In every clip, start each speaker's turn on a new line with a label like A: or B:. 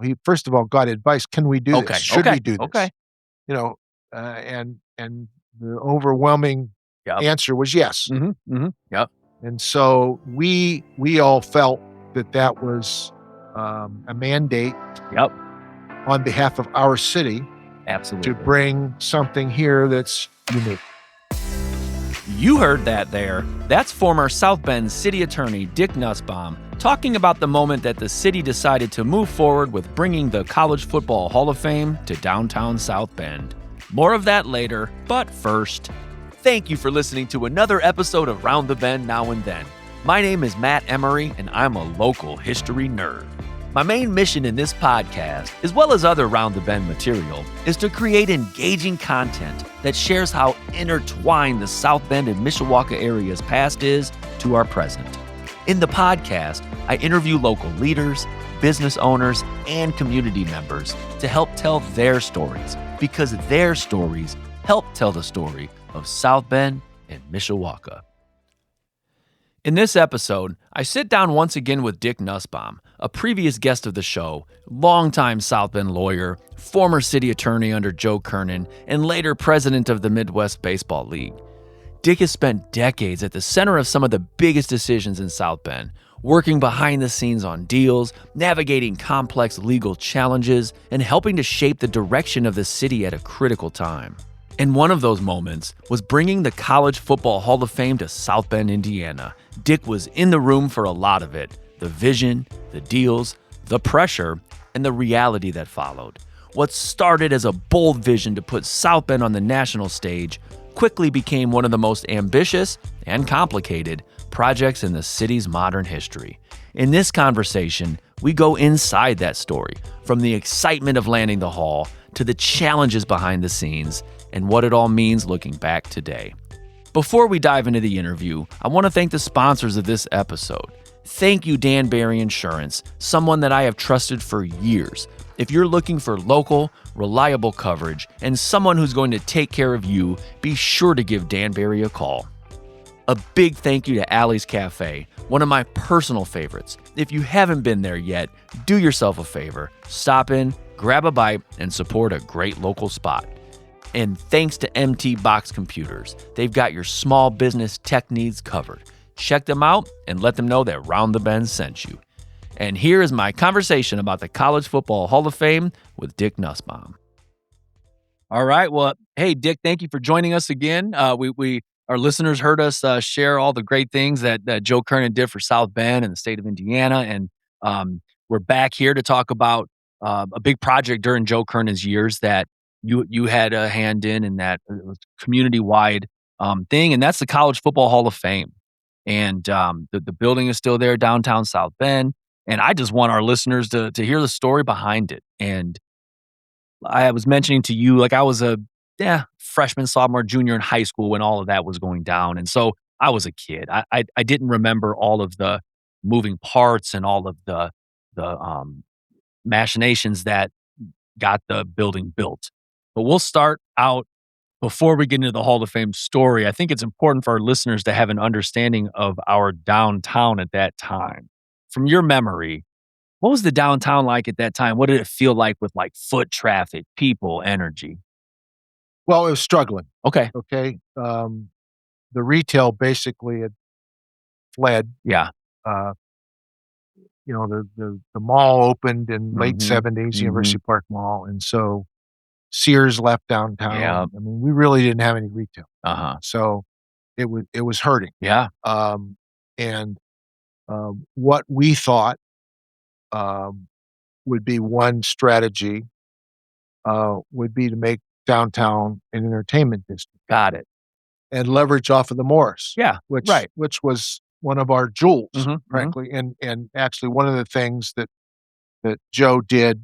A: he first of all got advice. Can we do this?
B: Okay.
A: Should
B: Okay.
A: we do this?
B: Okay.
A: You know, and the overwhelming
B: Yep.
A: answer was yes.
B: Yep.
A: And so we all felt that was a mandate
B: Yep.
A: on behalf of our city
B: Absolutely.
A: to bring something here that's unique.
B: You heard that there. That's former South Bend City Attorney Dick Nussbaum talking about the moment that the city decided to move forward with bringing the College Football Hall of Fame to downtown South Bend. More of that later, but first, thank you for listening to another episode of Round the Bend Now and Then. My name is Matt Emery, and I'm a local history nerd. My main mission in this podcast, as well as other Round the Bend material, is to create engaging content that shares how intertwined the South Bend and Mishawaka area's past is to our present. In the podcast, I interview local leaders, business owners, and community members to help tell their stories, because their stories help tell the story of South Bend and Mishawaka. In this episode, I sit down once again with Dick Nussbaum, a previous guest of the show, longtime South Bend lawyer, former city attorney under Joe Kernan, and later president of the Midwest Baseball League. Dick has spent decades at the center of some of the biggest decisions in South Bend, working behind the scenes on deals, navigating complex legal challenges, and helping to shape the direction of the city at a critical time. And one of those moments was bringing the College Football Hall of Fame to South Bend, Indiana. Dick was in the room for a lot of it. The vision, the deals, the pressure, and the reality that followed. What started as a bold vision to put South Bend on the national stage quickly became one of the most ambitious and complicated projects in the city's modern history. In this conversation, we go inside that story, from the excitement of landing the hall to the challenges behind the scenes and what it all means looking back today. Before we dive into the interview, I want to thank the sponsors of this episode. Thank you, Dan Barry Insurance, someone that I have trusted for years. If you're looking for local, reliable coverage and someone who's going to take care of you, be sure to give Dan Barry a call. A big thank you to Allie's Cafe, one of my personal favorites. If you haven't been there yet, do yourself a favor. Stop in, grab a bite, and support a great local spot. And thanks to MT Box Computers, they've got your small business tech needs covered. Check them out and let them know that Round the Bend sent you. And here is my conversation about the College Football Hall of Fame with Dick Nussbaum. All right. Well, hey, Dick, thank you for joining us again. Our listeners heard us share all the great things that Joe Kernan did for South Bend and the state of Indiana. And we're back here to talk about a big project during Joe Kernan's years that you had a hand in, and that it was community-wide thing, and that's the College Football Hall of Fame. And the building is still there, downtown South Bend, and I just want our listeners to hear the story behind it. And I was mentioning to you, like, I was a freshman, sophomore, junior in high school when all of that was going down, and so I was a kid. I didn't remember all of the moving parts and all of the machinations that got the building built. But we'll start out, before we get into the Hall of Fame story. I think it's important for our listeners to have an understanding of our downtown at that time. From your memory, what was the downtown like at that time? What did it feel like with like foot traffic, people, energy?
A: Well, it was struggling.
B: Okay.
A: The retail basically had fled.
B: Yeah.
A: The mall opened in late 70s, University Park Mall, and so Sears left downtown.
B: Yeah.
A: I mean, we really didn't have any retail. So it was hurting.
B: Yeah.
A: What we thought would be one strategy would be to make downtown an entertainment district.
B: Got it.
A: And leverage off of the Morris.
B: Yeah.
A: Which was one of our jewels,
B: Mhm,
A: frankly. And actually one of the things that Joe did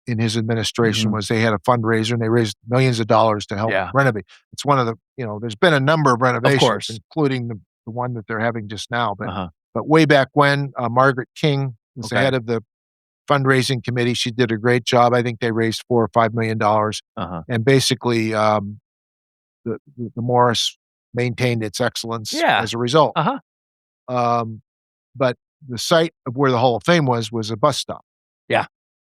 A: in his administration was they had a fundraiser and they raised millions of dollars to help renovate. It's one of the, there's been a number of renovations, including the one that they're having just now. But way back when, Margaret King was the head of the fundraising committee. She did a great job. I think they raised $4 or $5 million. And basically, the Morris maintained its excellence as a result. But the site of where the Hall of Fame was a bus stop.
B: Yeah.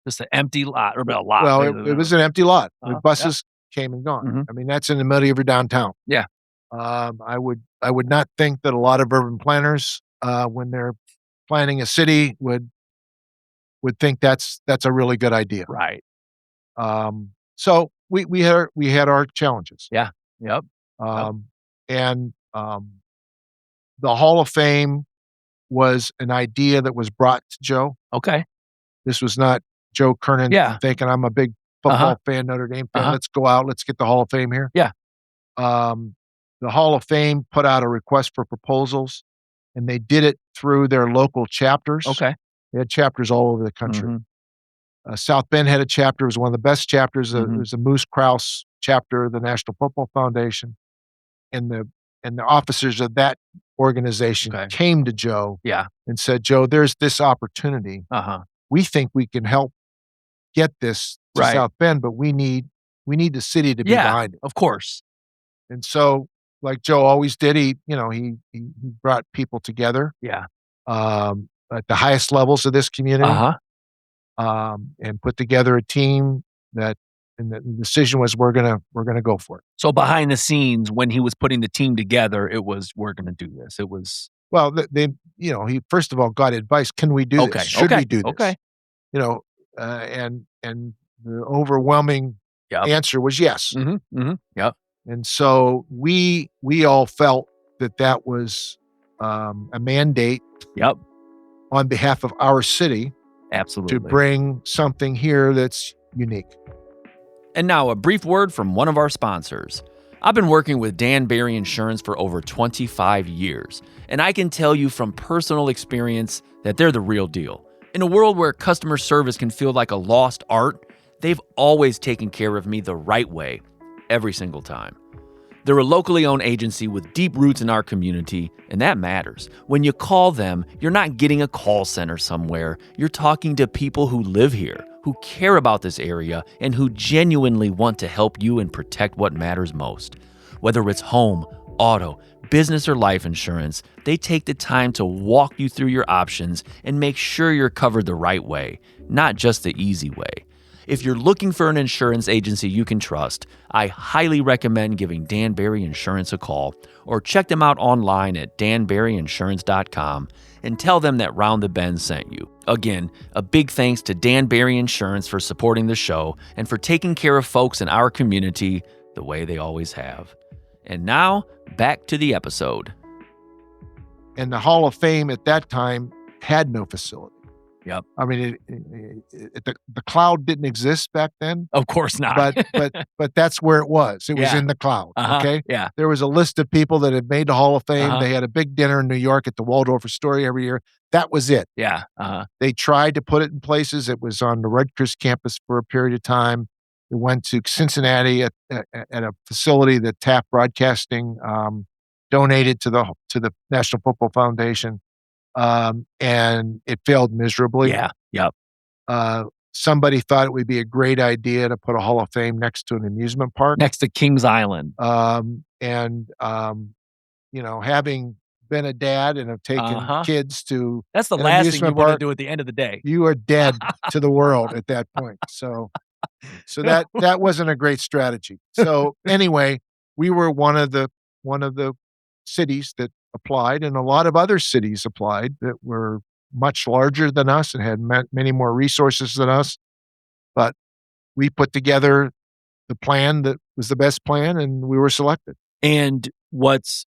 B: Just an empty lot, or a lot.
A: Well, it was an empty lot. The buses came and gone.
B: Mhm.
A: I mean, that's in the middle of your downtown.
B: Yeah.
A: I would not think that a lot of urban planners, when they're planning a city, would think that's a really good idea.
B: Right.
A: So we had our challenges.
B: Yeah. Yep.
A: And the Hall of Fame was an idea that was brought to Joe.
B: Okay.
A: This was not Joe Kernan thinking, I'm a big football fan, Notre Dame fan. Let's go out. Let's get the Hall of Fame here.
B: Yeah.
A: The Hall of Fame put out a request for proposals, and they did it through their local chapters.
B: Okay.
A: They had chapters all over the country. South Bend had a chapter. It was one of the best chapters. It was a Moose Krause chapter of the National Football Foundation. And the officers of that organization came to Joe and said, Joe, there's this opportunity. We think we can help get this to South Bend, but we need the city to be behind it.
B: Of course.
A: And so, like Joe always did, he brought people together. At the highest levels of this community. And put together a team and the decision was we're gonna go for it.
B: So behind the scenes, when he was putting the team together, it was, we're gonna do this. It was,
A: well, he first of all got advice. Can we do this? Should we do this? And the overwhelming answer was yes.
B: Yep.
A: And so we all felt that was a mandate.
B: Yep.
A: On behalf of our city.
B: Absolutely.
A: To bring something here that's unique.
B: And now a brief word from one of our sponsors. I've been working with Dan Barry Insurance for over 25 years, and I can tell you from personal experience that they're the real deal. In a world where customer service can feel like a lost art, they've always taken care of me the right way, every single time. They're a locally owned agency with deep roots in our community, and that matters. When you call them, you're not getting a call center somewhere. You're talking to people who live here, who care about this area, and who genuinely want to help you and protect what matters most. Whether it's home, auto, business, or life insurance, they take the time to walk you through your options and make sure you're covered the right way, not just the easy way. If you're looking for an insurance agency you can trust, I highly recommend giving Dan Barry Insurance a call or check them out online at danbarryinsurance.com and tell them that Round the Bend sent you. Again, a big thanks to Dan Barry Insurance for supporting the show and for taking care of folks in our community the way they always have. And now, back to the episode.
A: And the Hall of Fame at that time had no facility.
B: Yep.
A: I mean, the cloud didn't exist back then.
B: Of course not.
A: but that's where it was. It was in the cloud. Okay.
B: Yeah.
A: There was a list of people that had made the Hall of Fame. They had a big dinner in New York at the Waldorf Astoria every year. That was it.
B: Yeah.
A: They tried to put it in places. It was on the Rutgers campus for a period of time. It went to Cincinnati at a facility that Taft Broadcasting donated to the National Football Foundation. And it failed miserably.
B: Yeah. Yep.
A: Somebody thought it would be a great idea to put a Hall of Fame next to an amusement park.
B: Next to Kings Island.
A: Having been a dad and have taken kids to
B: that's the last thing you want to do at the end of the day.
A: You are dead to the world at that point. So that wasn't a great strategy. So anyway, we were one of the cities that applied, and a lot of other cities applied that were much larger than us and had many more resources than us. But we put together the plan that was the best plan, and we were selected.
B: And what's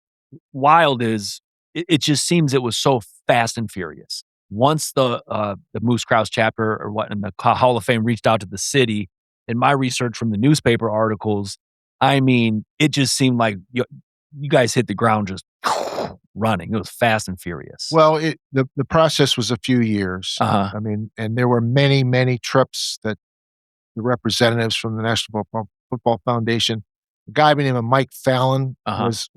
B: wild is it just seems it was so fast and furious. Once the Moose Krause chapter and the Hall of Fame reached out to the city, in my research from the newspaper articles, I mean, it just seemed like you guys hit the ground just running. It was fast and furious.
A: Well, the process was a few years. I mean, and there were many, many trips that the representatives from the National Football Foundation, a guy by the name of Mike Fallon was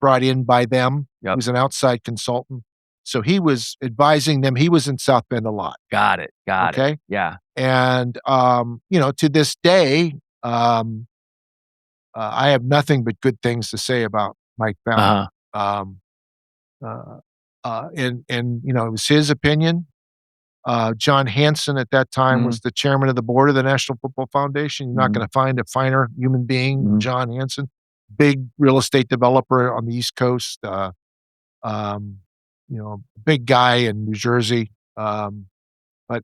A: brought in by them.
B: Yep.
A: He was an outside consultant. So he was advising them. He was in South Bend a lot.
B: Got it.
A: Okay?
B: Yeah.
A: And, to this day, I have nothing but good things to say about Mike Fallon. And it was his opinion. John Hanson at that time
B: Mhm.
A: was the chairman of the board of the National Football Foundation. You're not
B: Mhm.
A: gonna find a finer human being than
B: Mhm.
A: John Hanson. Big real estate developer on the East Coast, um, big guy in New Jersey, but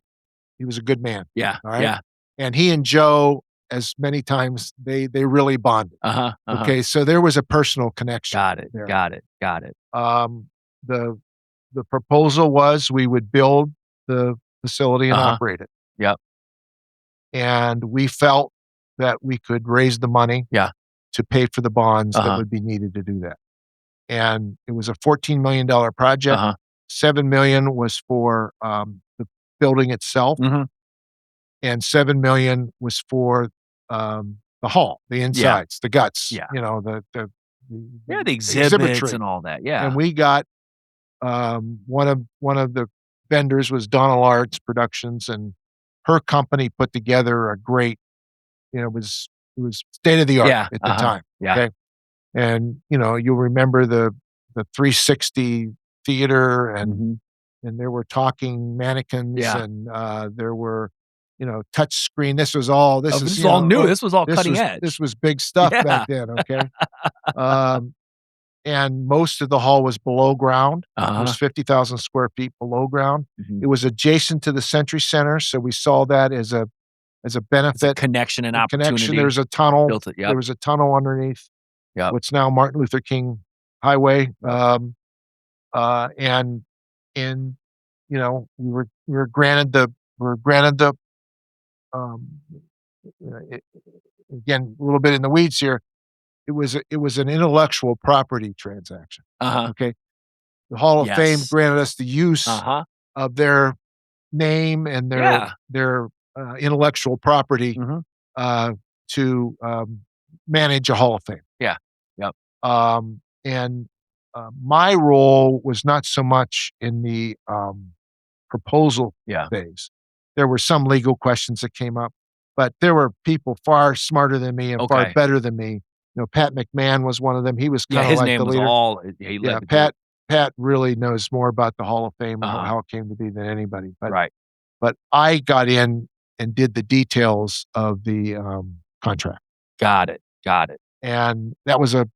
A: he was a good man,
B: Yeah,
A: all right?
B: yeah.
A: And he and Joe, as many times, they really bonded,
B: Uh-huh, uh-huh.
A: okay? So there was a personal connection
B: Got it,
A: there.
B: got it, got it.
A: Um, the the proposal was we would build the facility and
B: Uh-huh.
A: operate it,
B: Yep.
A: and we felt that we could raise the money
B: Yeah.
A: to pay for the bonds that
B: Uh-huh,
A: would be needed to do that. And it was a $14 million project.
B: uh-huh.
A: 7 million was for, the building itself,
B: Mhm.
A: and 7 million was for, the hall, the
B: Yeah,
A: insides, the guts,
B: yeah. Yeah, the
A: the
B: exhibits
A: exhibitry.
B: and all that,
A: And
B: yeah.
A: we got, one of the vendors was Donald Arts Productions, and her company put together a great, it was state of the art
B: Yeah,
A: at the
B: uh-huh,
A: time,
B: yeah.
A: okay? And, you'll remember the 360 theater,
B: Mhm.
A: and there were talking mannequins,
B: Yeah.
A: and, there were, touch screen. This was all
B: Oh,
A: this
B: this
A: is,
B: is all new, this was all
A: this
B: cutting
A: was this
B: edge.
A: was big stuff back
B: Yeah.
A: then, okay? Um, and most of the hall was below ground. It was
B: Uh-huh.
A: 50,000 square feet below ground.
B: Mhm.
A: It was adjacent to the Century Center, so we saw that as a
B: It's a
A: benefit.
B: connection and
A: The connection, there
B: opportunity.
A: was a tunnel.
B: Built it,
A: There
B: yep,
A: was a tunnel underneath
B: yep.
A: what's now Martin Luther King Highway,
B: Yep.
A: and and, we were granted the, um, it again, a little bit in the weeds here. It was an intellectual property transaction,
B: Uh-huh.
A: okay? The Hall of Fame
B: Yes.
A: granted us the use
B: Uh-huh.
A: of their name and
B: Yeah.
A: their, intellectual property,
B: Mhm.
A: uh, to, manage a Hall of Fame.
B: Yeah. Yep.
A: And my role was not so much in the, proposal
B: Yeah.
A: phase. There were some legal questions that came up, but there were people far smarter than me and far
B: Okay.
A: better than me. Pat McMahon was one of them. He was
B: Yeah,
A: kinda
B: his
A: like
B: name
A: the
B: was
A: leader.
B: all he
A: Yeah,
B: led the group.
A: Pat really knows more about the Hall of Fame and
B: Uh-huh.
A: how it came to be than anybody, but
B: Right.
A: but I got in and did the details of the, contract,
B: Got it, got it.
A: and that was a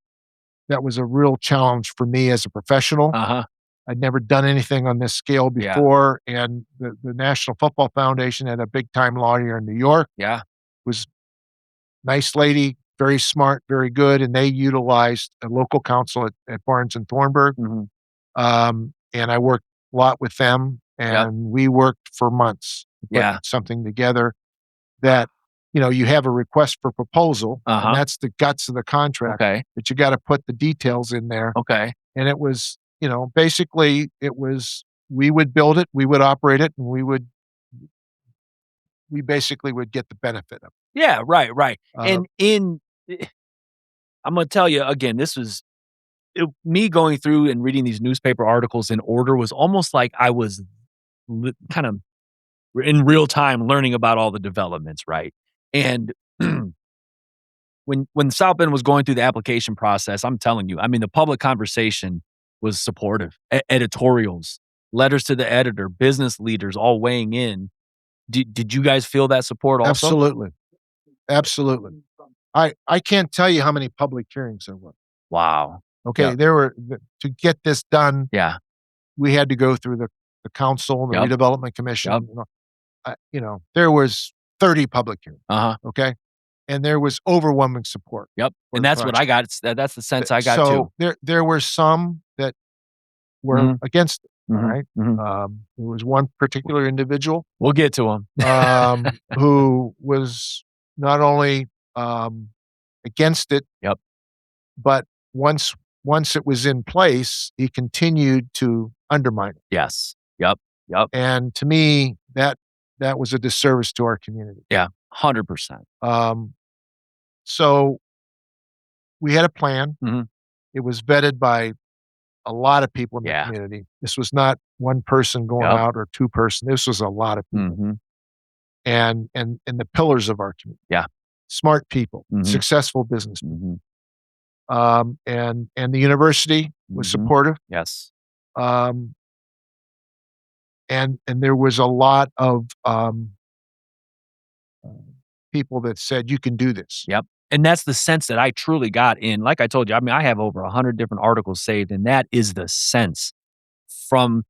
A: real challenge for me as a professional.
B: Uh-huh.
A: I'd never done anything on this scale
B: Yeah,
A: before, and the National Football Foundation had a big time lawyer in New York,
B: yeah.
A: was nice lady, very smart, very good, and they utilized a local counsel at Barnes and Thornburg,
B: Mhm.
A: and I worked a lot with them,
B: Yep.
A: and we worked for months to put
B: Yeah.
A: something together that, you have a request for proposal, and
B: Uh-huh.
A: that's the guts of the contract,
B: Okay,
A: but you gotta put the details in there,
B: okay.
A: and it was, basically it was we would build it, we would operate it, and we basically would get the benefit of it.
B: Yeah, right, right.
A: Uh,
B: And I'm gonna tell you again, this was me going through and reading these newspaper articles in order was almost like I was kind of in real time learning about all the developments, right? And when South Bend was going through the application process, I'm telling you, I mean, the public conversation was supportive. Editorials, letters to the editor, business leaders, all weighing in. Did you guys feel that support also?
A: Absolutely, absolutely. I can't tell you how many public hearings there were.
B: Wow.
A: Okay,
B: Yep.
A: there were to get this done,
B: Yeah.
A: we had to go through the council and the
B: Yep.
A: redevelopment
B: Yep.
A: commission, there was 30 public hearings,
B: Uh-huh.
A: okay? And there was overwhelming support
B: Yep.
A: for
B: And
A: the
B: that's what I
A: project.
B: got. That's the sense I got too.
A: So there were some that were
B: Mhm.
A: against it, all
B: Mhm.
A: right?
B: Mhm.
A: There was one particular individual,
B: We'll get to them.
A: who was not only, um, against it,
B: Yep.
A: but once it was in place, he continued to undermine it,
B: Yes. Yep. Yep.
A: and to me, that was a disservice to our community.
B: Yeah. 100%.
A: Um, so we had a plan.
B: Mhm.
A: It was vetted by a lot of people in the
B: Yeah.
A: community. This was not one person going
B: Yep.
A: out or two person. This was a lot of people,
B: Mhm.
A: and the pillars of our community.
B: Yeah.
A: Smart people,
B: Mhm.
A: successful business people.
B: Mhm.
A: And the university was
B: Mhm.
A: supportive.
B: Yes.
A: Um, and there was a lot of, people that said, "You can do this."
B: Yep. And that's the sense that I truly got in, like I told you, I mean, I have over 100 different articles saved, and that is the sense from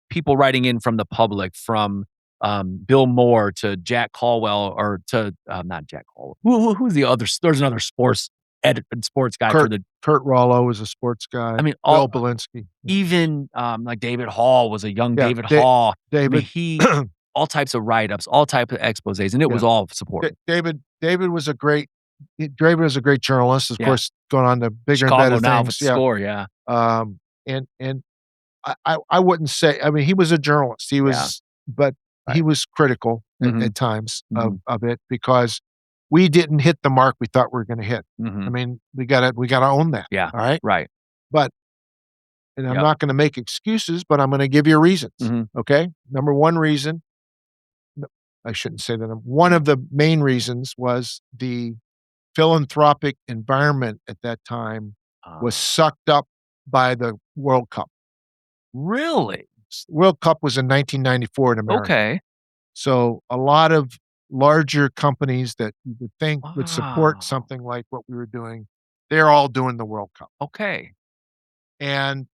B: people writing in from the public, from, Bill Moore to Jack Caldwell or to, not Jack Caldwell. Who's the other there's another sports guy for
A: Kurt
B: the
A: Kurt Rollo was a sports guy.
B: I mean,
A: Bill
B: all
A: Belinsky.
B: even, like David Hall was a young
A: Yeah,
B: David Hall. I mean,
A: David.
B: all types of write-ups, all type of exposés, and it was
A: Yeah.
B: all supported.
A: David was a great journalist, of
B: Yeah.
A: course, going on to bigger and
B: Chicago
A: better
B: Now
A: things.
B: with the score, yeah.
A: And I wouldn't say, I mean, he was a journalist. He was, but he
B: Right.
A: was critical
B: Mhm.
A: at times
B: Mhm.
A: of it because we didn't hit the mark we thought we were gonna hit. I
B: Mhm.
A: mean, we gotta own that.
B: Yeah.
A: All right?
B: Right.
A: But and I'm
B: Yep.
A: not gonna make excuses, but I'm gonna give you reasons.
B: Mhm.
A: Okay? Number one reason, no, I shouldn't say that. One of the main reasons was the philanthropic environment at that time was sucked up by the World Cup.
B: Really?
A: World Cup was in 1994 in America.
B: Okay.
A: So a lot of larger companies that you would think would support
B: Wow.
A: something like what we were doing, they're all doing the World Cup.
B: Okay.
A: And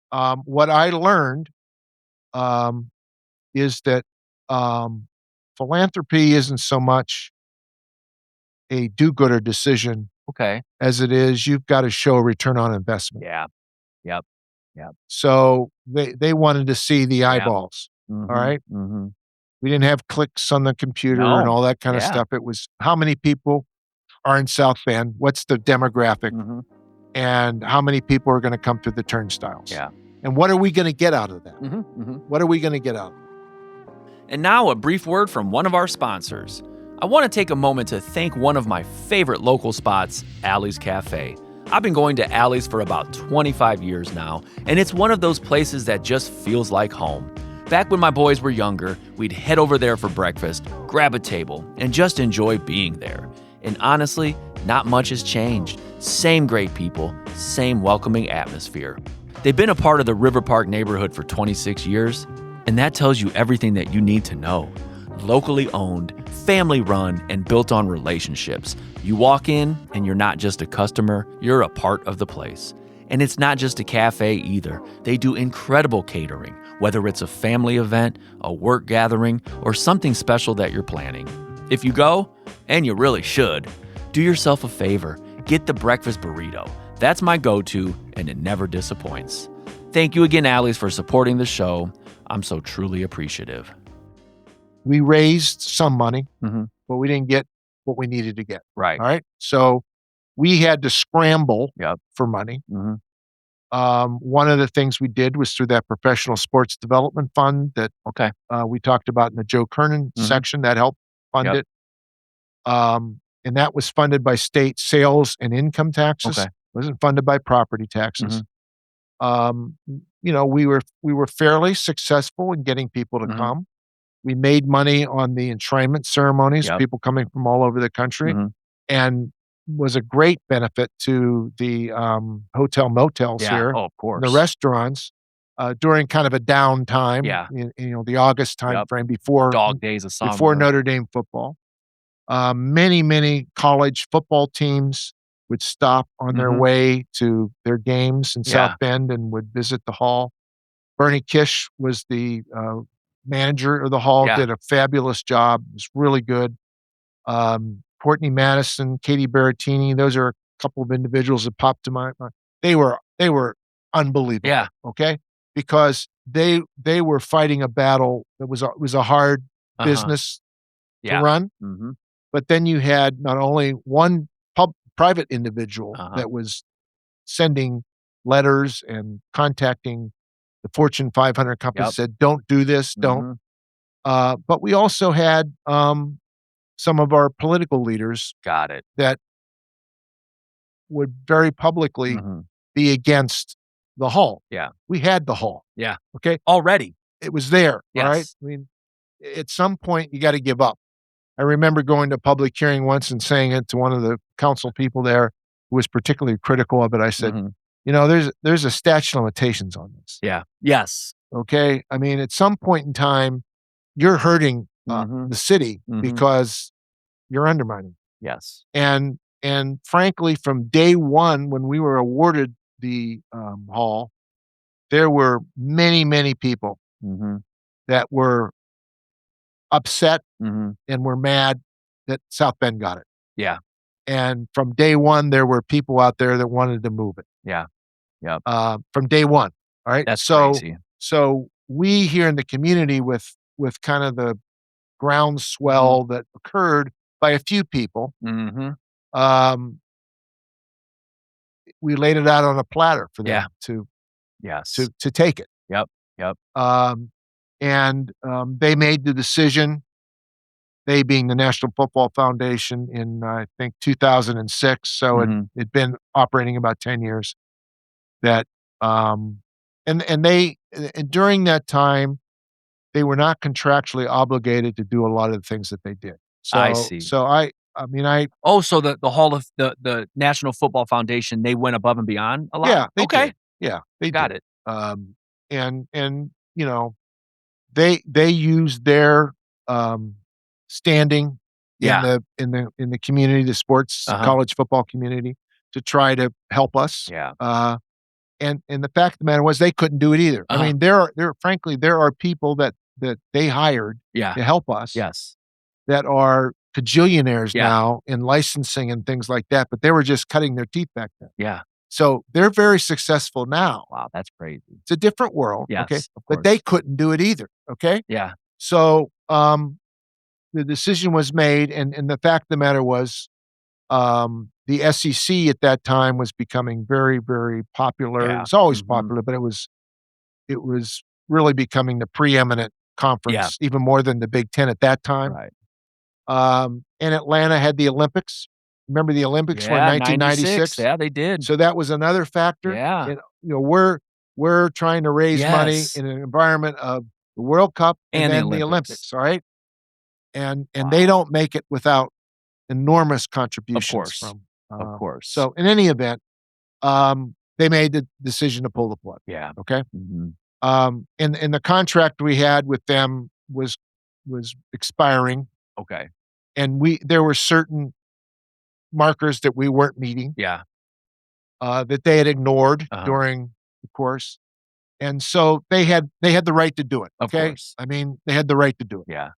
A: what I learned is that philanthropy isn't so much a do-gooder decision
B: Okay.
A: as it is you've got to show a return on investment.
B: Yeah. Yep. Yep.
A: So they wanted to see the eyeballs. All
B: Mhm.
A: right.
B: Mhm.
A: We didn't have clicks on the computer and
B: No.
A: all that kind of
B: Yeah.
A: stuff. It was how many people are in South Bend? What's the demographic?
B: Mhm.
A: And how many people are going to come through the turnstiles?
B: Yeah.
A: And what are we going to get out of that?
B: Mhm. Mhm.
A: What are we going to get out of it?
B: And now a brief word from one of our sponsors. I want to take a moment to thank one of my favorite local spots, Allie's Cafe. I've been going to Allie's for about 25 years now, and it's one of those places that just feels like home. Back when my boys were younger, we'd head over there for breakfast, grab a table, and just enjoy being there. And honestly, not much has changed. Same great people, same welcoming atmosphere. They've been a part of the River Park neighborhood for 26 years, and that tells you everything that you need to know. Locally owned, family run, and built on relationships. You walk in and you're not just a customer, you're a part of the place. And it's not just a cafe either. They do incredible catering, whether it's a family event, a work gathering, or something special that you're planning. If you go, and you really should, do yourself a favor, get the breakfast burrito. That's my go-to, and it never disappoints. Thank you again, Allie's, for supporting the show. I'm so truly appreciative.
A: We raised some money,
B: Mhm.
A: but we didn't get what we needed to get.
B: Right.
A: All right. So we had to scramble
B: Yep.
A: for money.
B: Mhm.
A: One of the things we did was through that professional sports development fund that
B: Okay.
A: we talked about in the Joe Kernan
B: Mhm.
A: section that helped fund
B: Yep.
A: it. And that was funded by state sales and income taxes.
B: Okay.
A: Wasn't funded by property taxes. You know, we were fairly successful in getting people to
B: Mhm.
A: come. We made money on the enshrinement ceremonies,
B: Yep.
A: people coming from all over the country,
B: Mhm.
A: and was a great benefit to the hotel motels
B: Yeah.
A: here,
B: Oh, of
A: and
B: course.
A: the restaurants during kind of a down time.
B: Yeah.
A: You know, the August time frame before
B: Dog days of summer.
A: before Notre Dame football. Many college football teams would stop on their
B: Mhm.
A: way to their games in South
B: Yeah.
A: Bend and would visit the hall. Bernie Kish was the manager of the hall,
B: Yeah.
A: did a fabulous job. It was really good. Courtney Madison, Katie Berrettini, those are a couple of individuals that popped to my mind. They were unbelievable.
B: Yeah.
A: Okay, because they were fighting a battle that was a hard business to
B: Yeah.
A: run.
B: Mhm.
A: But then you had not only one private individual
B: Uh-huh.
A: that was sending letters and contacting the Fortune 500 companies,
B: Yep.
A: said, "Don't do this, don't."
B: Mhm.
A: But we also had some of our political leaders
B: Got it.
A: that would very publicly
B: Mhm.
A: be against the hall.
B: Yeah.
A: We had the hall.
B: Yeah.
A: Okay,
B: Already.
A: it was there. All right.
B: Yes.
A: I mean, at some point you got to give up. I remember going to a public hearing once and saying it to one of the council people there who was particularly critical of it. I said,
B: Mhm.
A: you know, there's a statute of limitations on this.
B: Yeah. Yes.
A: okay? I mean, at some point in time, you're hurting the city because you're undermining.
B: Yes.
A: And frankly, from day one, when we were awarded the hall, there were many, many people that were upset and were mad that South Bend got it.
B: Yeah.
A: And from day one, there were people out there that wanted to move it.
B: Yeah. Yep.
A: From day one. All right.
B: That's crazy.
A: So we here in the community with kind of the groundswell that occurred by a few people, um, we laid it out on a platter for them
B: Yes.
A: to take it.
B: Yep. Yep.
A: They made the decision, they being the National Football Foundation, in I think 2006. So it'd been operating about 10 years. That and during that time, they were not contractually obligated to do a lot of the things that they did.
B: I see.
A: So I mean,
B: Oh, so the Hall of the National Football Foundation, they went above and beyond a lot?
A: yeah, they
B: Okay.
A: did. Yeah, they
B: Got
A: did.
B: it.
A: And you know, they used their standing
B: Yeah.
A: in the community, the sports college football community, to try to help us.
B: Yeah.
A: And the fact of the matter was they couldn't do it either. I mean, there are people that they hired
B: Yeah.
A: to help us
B: Yes.
A: that are cajillionaires
B: Yeah.
A: now in licensing and things like that, but they were just cutting their teeth back then.
B: Yeah.
A: So they're very successful now.
B: Wow, that's crazy.
A: It's a different world, okay?
B: Yes, of
A: But they
B: course.
A: couldn't do it either, okay?
B: Yeah.
A: So, the decision was made, and the fact of the matter was, the SEC at that time was becoming very, very popular. It
B: Yeah.
A: was always popular, but it was really becoming the preeminent conference, even more than the Big Ten at that time.
B: Right.
A: And Atlanta had the Olympics. Remember the Olympics were in
B: Yeah,
A: 1996?
B: Yeah, they did.
A: So that was another factor.
B: Yeah.
A: And, we're trying to raise money
B: Yes.
A: in an environment of the World Cup and
B: And the
A: then the
B: Olympics.
A: Olympics, all right? And
B: Wow.
A: they don't make it without enormous contributions
B: course.
A: from.
B: Of course.
A: So in any event, they made the decision to pull the plug.
B: Yeah.
A: Okay.
B: Mhm.
A: And the contract we had with them was expiring,
B: Okay.
A: and there were certain markers that we weren't meeting,
B: Yeah.
A: that they had ignored
B: Uh-huh.
A: during the course, and so they had the right to do it.
B: Of
A: Okay,
B: course.
A: I mean they had the right to do it.
B: Yeah.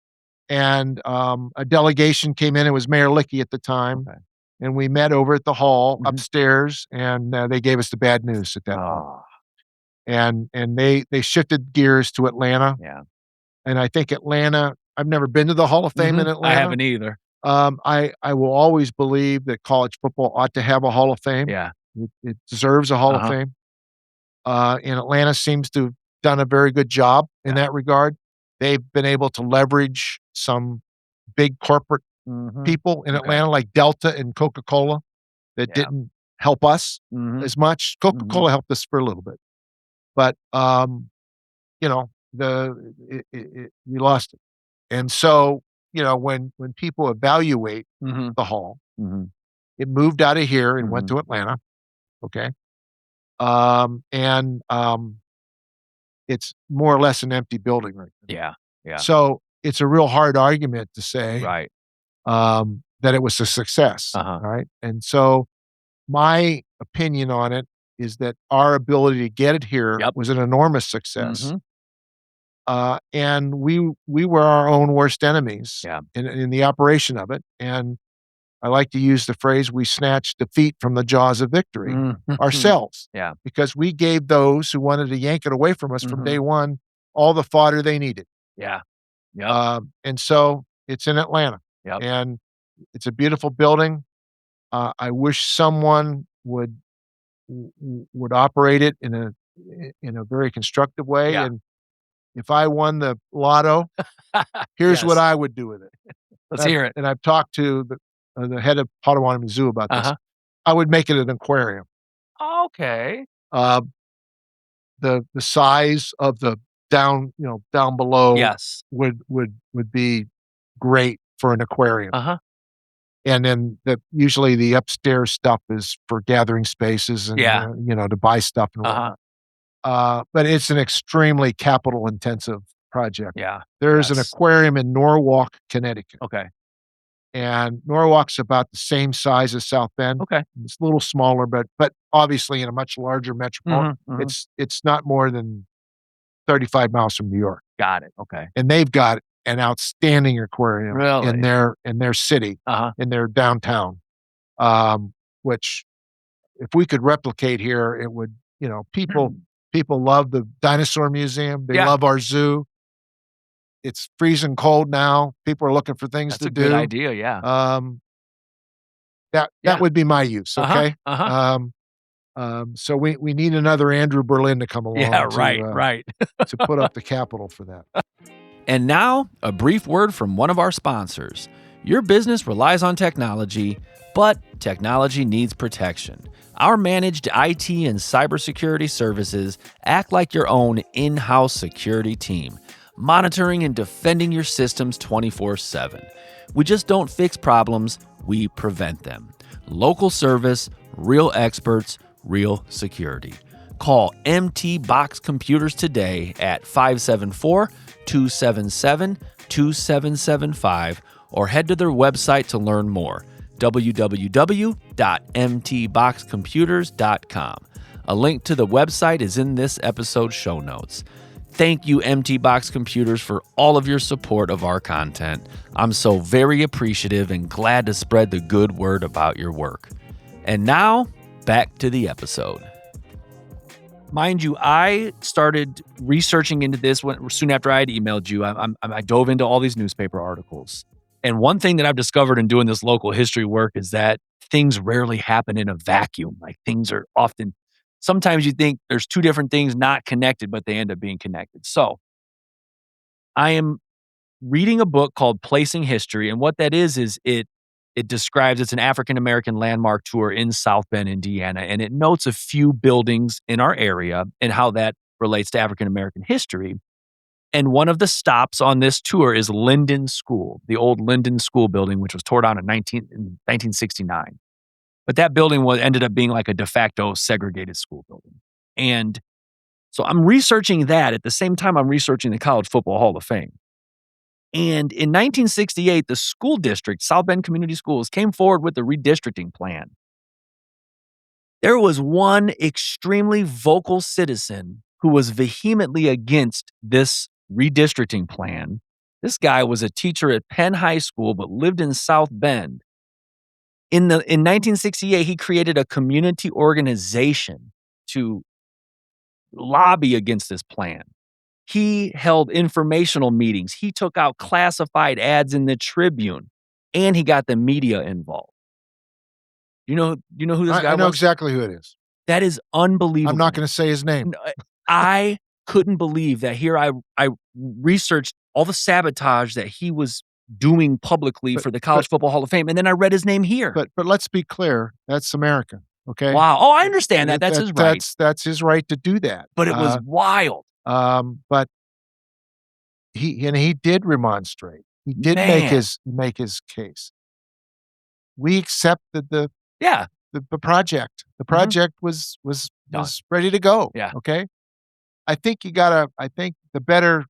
A: And a delegation came in. It was Mayor Lickey at the time,
B: Okay.
A: and we met over at the hall
B: Mhm.
A: upstairs, and they gave us the bad news at that point.
B: Oh,
A: And they shifted gears to Atlanta,
B: yeah.
A: and I think Atlanta. I've never been to the Hall of Fame in
B: I
A: Atlanta.
B: haven't either.
A: I will always believe that college football ought to have a Hall of Fame.
B: Yeah.
A: It deserves a Hall of Fame. And Atlanta seems to have done a very good job in that regard. They've been able to leverage some big corporate people in Atlanta, like Delta and Coca-Cola, that didn't help us as much. Coca-Cola helped us for a little bit, but we lost it. And so, when people evaluate the hall, it moved out of here and went to Atlanta. Okay. It's more or less an empty building right now.
B: Yeah. Yeah.
A: So it's a real hard argument to say,
B: Right.
A: that it was a success. All right. And so my opinion on it is that our ability to get it here was an enormous success. And we were our own worst enemies in the operation of it. And I like to use the phrase, we snatched defeat from the jaws of victory ourselves.
B: Yeah.
A: Because we gave those who wanted to yank it away from us from day one all the fodder they needed.
B: Yeah. Yeah.
A: And so it's in Atlanta.
B: Yep.
A: And it's a beautiful building. I wish someone would operate it in a very constructive way.
B: Yeah.
A: And if I won the lotto, here's what I would do with it.
B: Let's hear it.
A: And I've talked to the head of Potawatomi Zoo about this. I would make it an aquarium.
B: Okay.
A: The size of the down below would be great for an aquarium. And then usually the upstairs stuff is for gathering spaces and to buy stuff and whatnot. But it's an extremely capital-intensive project.
B: Yeah.
A: There's an aquarium in Norwalk, Connecticut.
B: Okay.
A: And Norwalk's about the same size as South Bend.
B: Okay.
A: It's a little smaller, but obviously in a much larger metropolitan. It's not more than 35 miles from New York.
B: Got it. Okay.
A: And they've got an outstanding aquarium in
B: Really?
A: their city, in their downtown, which if we could replicate here, it would, people love the dinosaur museum. They love our zoo. It's freezing cold now. People are looking for things to do.
B: That's a good idea, yeah.
A: That would be my use, okay? So we need another Andrew Berlin to come along
B: right.
A: to put up the capital for that.
B: And now, a brief word from one of our sponsors. Your business relies on technology, but technology needs protection. Our managed IT and cybersecurity services act like your own in-house security team, monitoring and defending your systems 24/7. We just don't fix problems, we prevent them. Local service, real experts, real security. Call MT Box Computers today at 574-277-2775 or head to their website to learn more, www.mtboxcomputers.com. A link to the website is in this episode's show notes. Thank you, MT Box Computers, for all of your support of our content. I'm so very appreciative and glad to spread the good word about your work. And now, back to the episode. Mind you, I started researching into this soon after I had emailed you. I dove into all these newspaper articles. And one thing that I've discovered in doing this local history work is that things rarely happen in a vacuum. Like things are often, sometimes you think there's two different things not connected, but they end up being connected. So I am reading a book called Placing History. And what that is it describes, it's an African-American landmark tour in South Bend, Indiana. And it notes a few buildings in our area and how that relates to African-American history. And one of the stops on this tour is Linden School, the old Linden School building, which was torn down in 1969. But that building ended up being like a de facto segregated school building. And so I'm researching that at the same time I'm researching the College Football Hall of Fame. And in 1968, the school district, South Bend Community Schools, came forward with a redistricting plan. There was one extremely vocal citizen who was vehemently against this redistricting plan. This guy was a teacher at Penn High School, but lived in South Bend. In 1968, he created a community organization to lobby against this plan. He held informational meetings. He took out classified ads in the Tribune, and he got the media involved. You know who this guy was?
A: I know exactly who it is.
B: That is unbelievable.
A: I'm not going to say his name.
B: I couldn't believe that here I researched all the sabotage that he was doing publicly for the College Football Hall of Fame, and then I read his name here.
A: But let's be clear, that's America, okay?
B: Wow. Oh, I understand that. That's his right.
A: That's his right to do that.
B: But it was wild.
A: But he did remonstrate. He did make his case. We accepted the project. The project was ready to go.
B: Yeah.
A: Okay. I think the better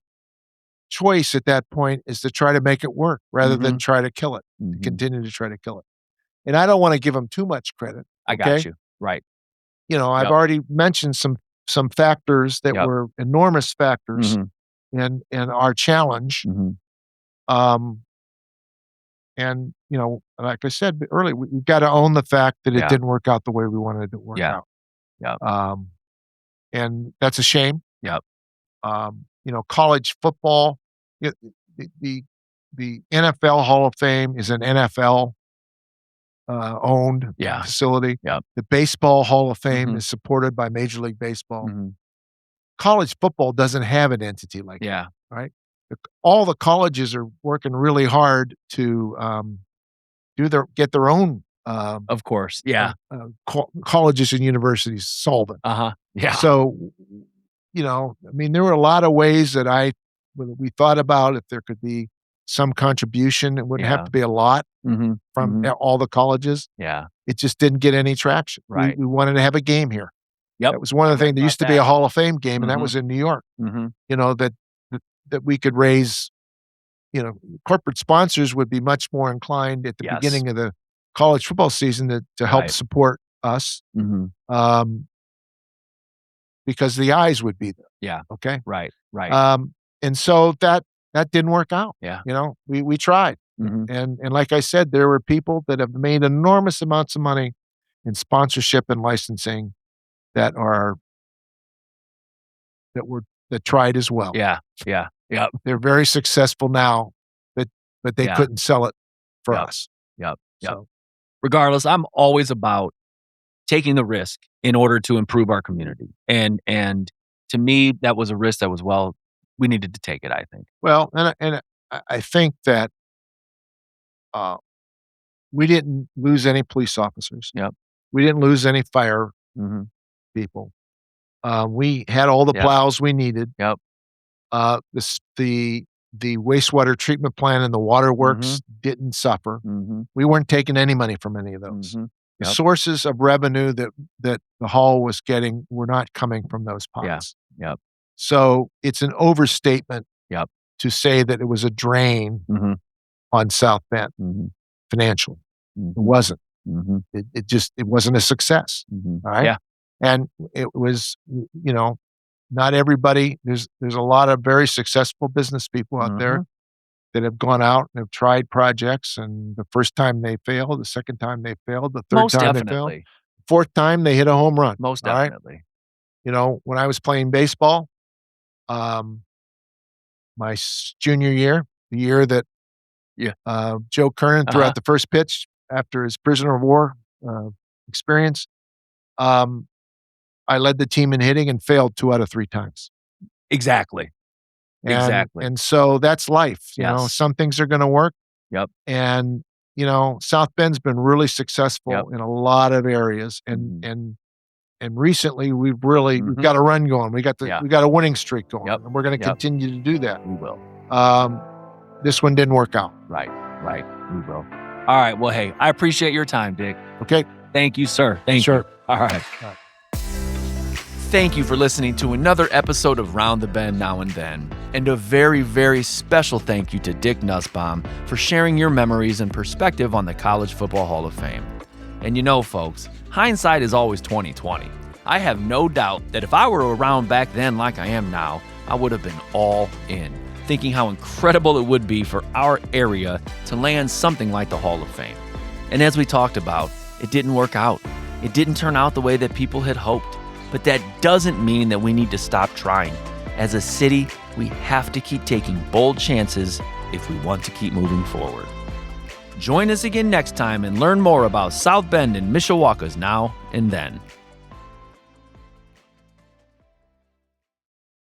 A: choice at that point is to try to make it work rather than try to kill it, to continue to try to kill it. And I don't want to give him too much credit.
B: I got you. Right.
A: I've already mentioned some factors that were enormous factors in our challenge. And, like I said earlier, we've got to own the fact that it didn't work out the way we wanted it to work out. And that's a shame. College football, the NFL Hall of Fame is an NFL owned facility. The Baseball Hall of Fame is supported by Major League Baseball. College football doesn't have an entity like that, right? All the colleges are working really hard to get their own.
B: Of course,
A: colleges and universities solvent. So, there were a lot of ways that we thought about if there could be some contribution. It wouldn't have to be a lot from all the colleges. It just didn't get any traction.
B: Right.
A: We wanted to have a game here. That was one of the things. There used to be a Hall of Fame game, and that was in New York.
B: Mm-hmm.
A: You know, that we could raise, corporate sponsors would be much more inclined at the beginning of the college football season to help support us.
B: Mm-hmm.
A: Because the eyes would be there.
B: Yeah.
A: Okay.
B: Right.
A: And so that didn't work out.
B: Yeah.
A: We tried.
B: Mm-hmm.
A: And like I said, there were people that have made enormous amounts of money in sponsorship and licensing that tried as well.
B: Yeah. Yep.
A: They're very successful now, but they couldn't sell it for us.
B: Yep.
A: So,
B: regardless, I'm always about taking the risk in order to improve our community. And to me, that was a risk that was, we needed to take it, I think.
A: Well, and I think that we didn't lose any police officers.
B: Yep.
A: We didn't lose any fire people. We had all the plows we needed.
B: Yep.
A: The wastewater treatment plant and the waterworks didn't suffer. We weren't taking any money from any of those. The sources of revenue that the hall was getting were not coming from those pots.
B: Yep.
A: So it's an overstatement to say that it was a drain on South Bend financially. It wasn't. It wasn't a success. All right.
B: Yeah.
A: And it was, not everybody, there's a lot of very successful business people out there that have gone out and have tried projects, and the first time they failed, the second time they failed, the third time they failed, fourth time they hit a home run.
B: Most definitely.
A: Right? When I was playing baseball, my junior year, the year that Joe Kernan threw out the first pitch after his prisoner of war experience, I led the team in hitting and failed 2 out of 3 times.
B: Exactly.
A: And so that's life. Some things are going to work.
B: Yep.
A: And, South Bend's been really successful in a lot of areas. And recently we've got a run going. We got a winning streak going. And we're going to continue to do that.
B: We will.
A: This one didn't work out.
B: Right. We will. All right. Well, hey, I appreciate your time, Dick.
A: Okay.
B: Thank you, sir. Thank you. All right. Thank you for listening to another episode of Round the Bend Now and Then. And a very, very special thank you to Dick Nussbaum for sharing your memories and perspective on the College Football Hall of Fame. And folks, hindsight is always 20/20. I have no doubt that if I were around back then like I am now, I would have been all in, thinking how incredible it would be for our area to land something like the Hall of Fame. And as we talked about, it didn't work out. It didn't turn out the way that people had hoped. But that doesn't mean that we need to stop trying. As a city, we have to keep taking bold chances if we want to keep moving forward. Join us again next time and learn more about South Bend and Mishawaka's Now and Then.